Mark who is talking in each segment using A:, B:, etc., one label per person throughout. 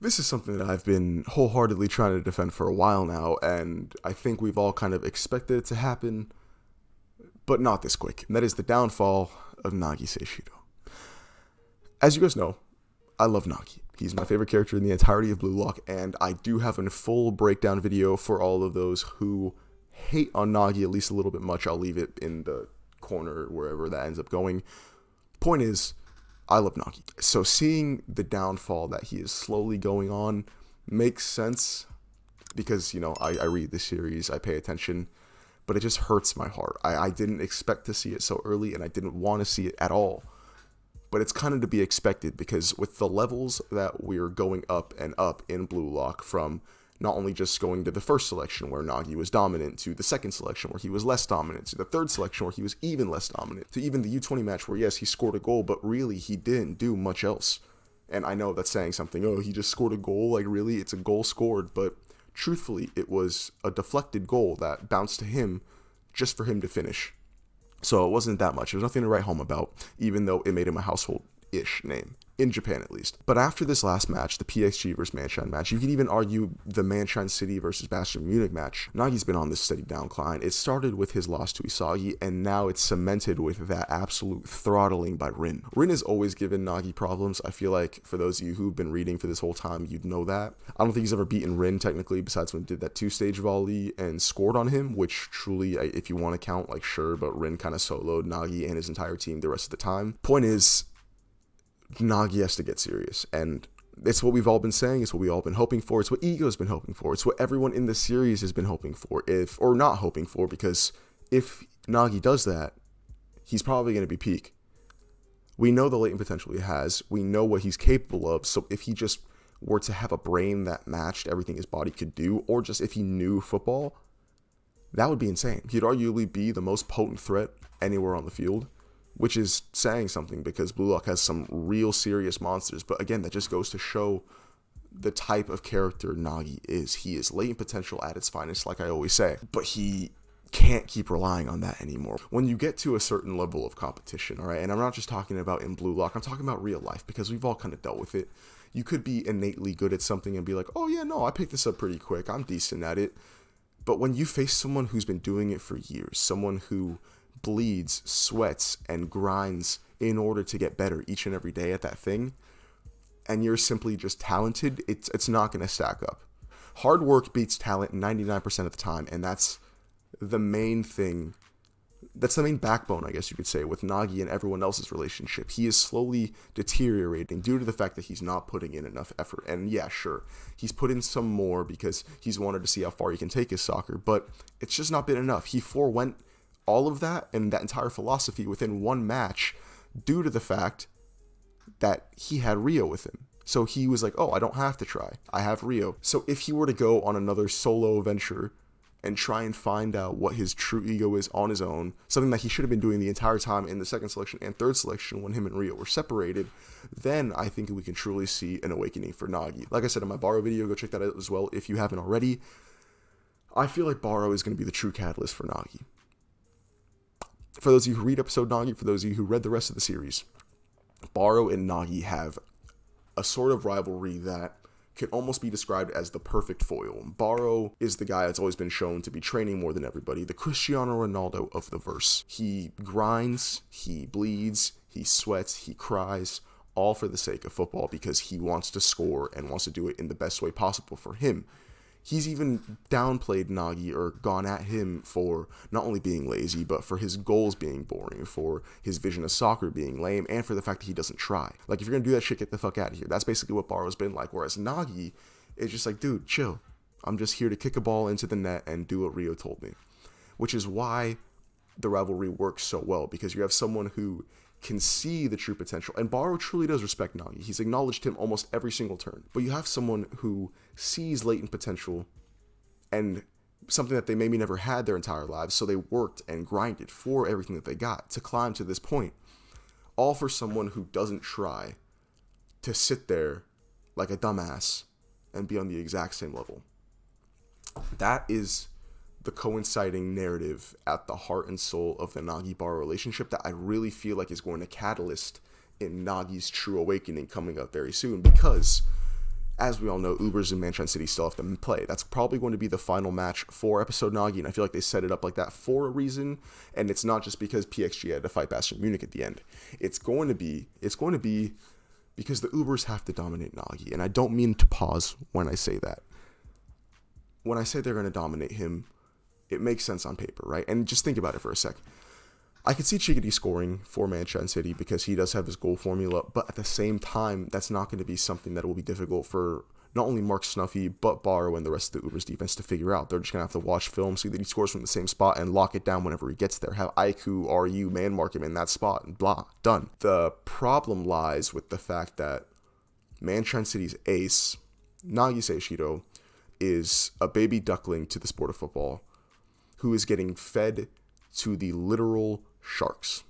A: This is something that I've been wholeheartedly trying to defend for a while now, and I think we've all kind of expected it to happen, but not this quick. And that is the downfall of Nagi Seishiro. As you guys know, I love Nagi. He's my favorite character in the entirety of Blue Lock, and I do have a full breakdown video for all of those who hate on Nagi at least a little bit much. I'll leave it in the corner wherever that ends up going. Point is, I love Nagi. So seeing the downfall that he is slowly going on makes sense because, I read the series, I pay attention, but it just hurts my heart. I didn't expect to see it so early, and I didn't want to see it at all. But it's kind of to be expected because with the levels that we're going up and up in Blue Lock, from not only just going to the first selection where Nagi was dominant, to the second selection where he was less dominant, to the third selection where he was even less dominant, to even the U20 match where, yes, he scored a goal, but really he didn't do much else. And I know that's saying something, oh, he just scored a goal, like really, it's a goal scored, but truthfully, it was a deflected goal that bounced to him just for him to finish. So it wasn't that much. There was nothing to write home about, even though it made him a household-ish name. In Japan, at least. But after this last match, the PXG versus Manshine match, you could even argue the Manshine City versus Bastion Munich match, Nagi's been on this steady downcline. It started with his loss to Isagi, and now it's cemented with that absolute throttling by Rin. Rin has always given Nagi problems. I feel like, for those of you who've been reading for this whole time, you'd know that. I don't think he's ever beaten Rin, technically, besides when he did that two-stage volley and scored on him, which truly, if you want to count, like, sure, but Rin kind of soloed Nagi and his entire team the rest of the time. Point is, Nagi has to get serious, and it's what we've all been saying, it's what we've all been hoping for, it's what Ego's been hoping for, it's what everyone in the series has been hoping for, or not hoping for, because if Nagi does that, he's probably going to be peak. We know the latent potential he has, we know what he's capable of, so if he just were to have a brain that matched everything his body could do, or just if he knew football, that would be insane. He'd arguably be the most potent threat anywhere on the field, which is saying something because Blue Lock has some real serious monsters. But again, that just goes to show the type of character Nagi is. He is latent potential at its finest, like I always say, but he can't keep relying on that anymore. When you get to a certain level of competition, all right, and I'm not just talking about in Blue Lock, I'm talking about real life because we've all kind of dealt with it. You could be innately good at something and be like, oh yeah, no, I picked this up pretty quick, I'm decent at it. But when you face someone who's been doing it for years, someone who bleeds, sweats, and grinds in order to get better each and every day at that thing, and you're simply just talented, it's not going to stack up. Hard work beats talent 99% of the time, and that's the main thing. That's the main backbone, I guess you could say, with Nagi and everyone else's relationship. He is slowly deteriorating due to the fact that he's not putting in enough effort. And yeah, sure, he's put in some more because he's wanted to see how far he can take his soccer, but it's just not been enough. He forewent all of that and that entire philosophy within one match due to the fact that he had Rio with him. So he was like, oh, I don't have to try. I have Rio. So if he were to go on another solo venture and try and find out what his true ego is on his own, something that he should have been doing the entire time in the second selection and third selection when him and Rio were separated, then I think we can truly see an awakening for Nagi. Like I said in my Baro video, go check that out as well if you haven't already. I feel like Baro is going to be the true catalyst for Nagi. For those of you who read episode Nagi, for those of you who read the rest of the series, Baro and Nagi have a sort of rivalry that can almost be described as the perfect foil. Baro is the guy that's always been shown to be training more than everybody, the Cristiano Ronaldo of the verse. He grinds, he bleeds, he sweats, he cries, all for the sake of football because he wants to score and wants to do it in the best way possible for him. He's even downplayed Nagi or gone at him for not only being lazy, but for his goals being boring, for his vision of soccer being lame, and for the fact that he doesn't try. Like, if you're going to do that shit, get the fuck out of here. That's basically what Baro's been like. Whereas Nagi is just like, dude, chill. I'm just here to kick a ball into the net and do what Rio told me. Which is why the rivalry works so well, because you have someone who can see the true potential, and Baro truly does respect Nagi. He's acknowledged him almost every single turn. But you have someone who sees latent potential and something that they maybe never had their entire lives, so they worked and grinded for everything that they got to climb to this point, all for someone who doesn't try to sit there like a dumbass and be on the exact same level. That is the coinciding narrative at the heart and soul of the Nagi-Baro relationship that I really feel like is going to catalyst in Nagi's true awakening coming up very soon, because As we all know, Ubers and Manchester City still have to play. That's probably going to be the final match for episode Nagi, and I feel like they set it up like that for a reason, and it's not just because PXG had to fight Bayern Munich at the end. It's going to be because the Ubers have to dominate Nagi, and I don't mean to pause when I say that. When I say they're going to dominate him, it makes sense on paper, right? And just think about it for a sec. I could see Chickadee scoring for Manchester City because he does have his goal formula, but at the same time, that's not going to be something that will be difficult for not only Mark Snuffy, but Barrow and the rest of the Ubers defense to figure out. They're just going to have to watch film, see that he scores from the same spot, and lock it down whenever he gets there. Have Aiku, RU, man mark him in that spot, and blah, done. The problem lies with the fact that Manchester City's ace, Nagi Seishiro, is a baby duckling to the sport of football who is getting fed to the literal sharks,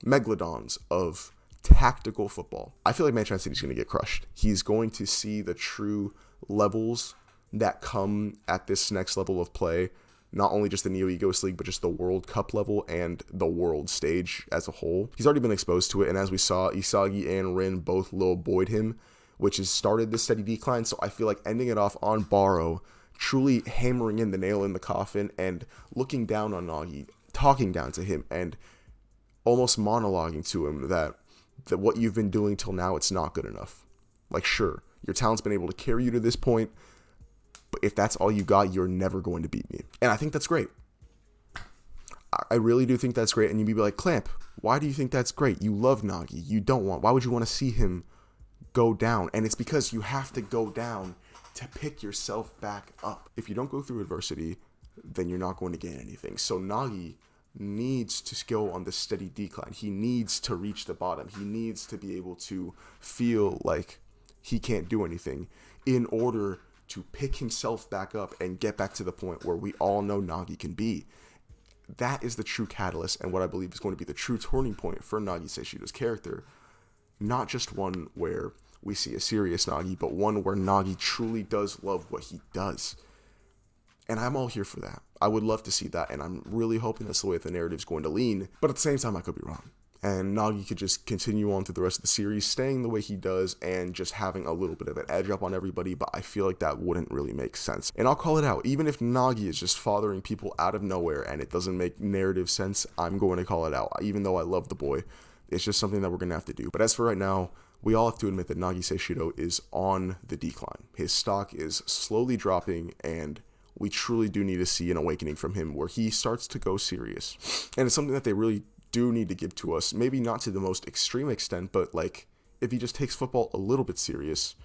A: megalodons of tactical football. I feel like Manchester City's going to get crushed. He's going to see the true levels that come at this next level of play, not only just the Neo Egos League, but just the World Cup level and the world stage as a whole. He's already been exposed to it, and as we saw, Isagi and Rin both low boyed him, which has started this steady decline, so I feel like ending it off on Barrow, truly hammering in the nail in the coffin and looking down on Nagi, talking down to him, and almost monologuing to him that what you've been doing till now, it's not good enough. Like, sure, your talent's been able to carry you to this point, but if that's all you got, you're never going to beat me. And I think that's great. I really do think that's great. And you'd be like, Clamp, why do you think that's great? You love Nagi. Why would you want to see him go down? And it's because you have to go down to pick yourself back up. If you don't go through adversity, then you're not going to gain anything. So Nagi needs to go on the steady decline. He needs to reach the bottom. He needs to be able to feel like he can't do anything in order to pick himself back up and get back to the point where we all know Nagi can be. That is the true catalyst and what I believe is going to be the true turning point for Nagi Seishiro's character. Not just one where we see a serious Nagi, but one where Nagi truly does love what he does. And I'm all here for that. I would love to see that, and I'm really hoping that's the way the narrative's going to lean. But at the same time, I could be wrong. And Nagi could just continue on through the rest of the series, staying the way he does, and just having a little bit of an edge up on everybody, but I feel like that wouldn't really make sense. And I'll call it out. Even if Nagi is just fathering people out of nowhere, and it doesn't make narrative sense, I'm going to call it out. Even though I love the boy, it's just something that we're going to have to do. But as for right now, we all have to admit that Nagi Seishiro is on the decline. His stock is slowly dropping, and we truly do need to see an awakening from him where he starts to go serious. And it's something that they really do need to give to us. Maybe not to the most extreme extent, but like if he just takes football a little bit serious,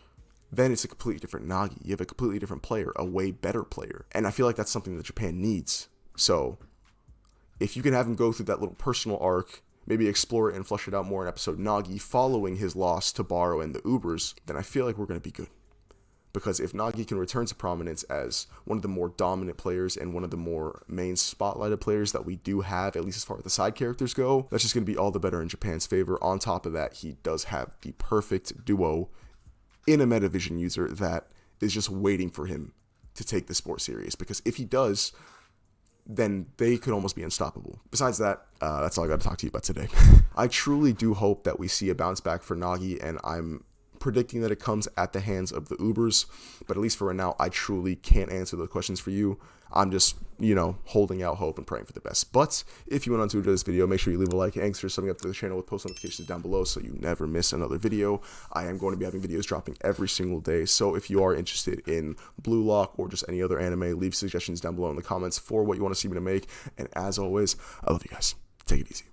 A: then it's a completely different Nagi. You have a completely different player, a way better player. And I feel like that's something that Japan needs. So if you can have him go through that little personal arc, maybe explore it and flesh it out more in episode Nagi following his loss to Barrow and the Ubers, then I feel like we're going to be good. Because if Nagi can return to prominence as one of the more dominant players and one of the more main spotlighted players that we do have, at least as far as the side characters go, that's just going to be all the better in Japan's favor. On top of that, he does have the perfect duo in a Metavision user that is just waiting for him to take the sport serious. Because if he does, then they could almost be unstoppable. Besides that, that's all I got to talk to you about today. I truly do hope that we see a bounce back for Nagi, and I'm predicting that it comes at the hands of the Ubers, but at least for right now, I truly can't answer those questions for you. I'm just, holding out hope and praying for the best. But if you went on to enjoy this video, make sure you leave a like and consider subbing up to the channel with post notifications down below so you never miss another video. I am going to be having videos dropping every single day, so if you are interested in Blue Lock or just any other anime, leave suggestions down below in the comments for what you want to see me to make. And as always, I love you guys. Take it easy.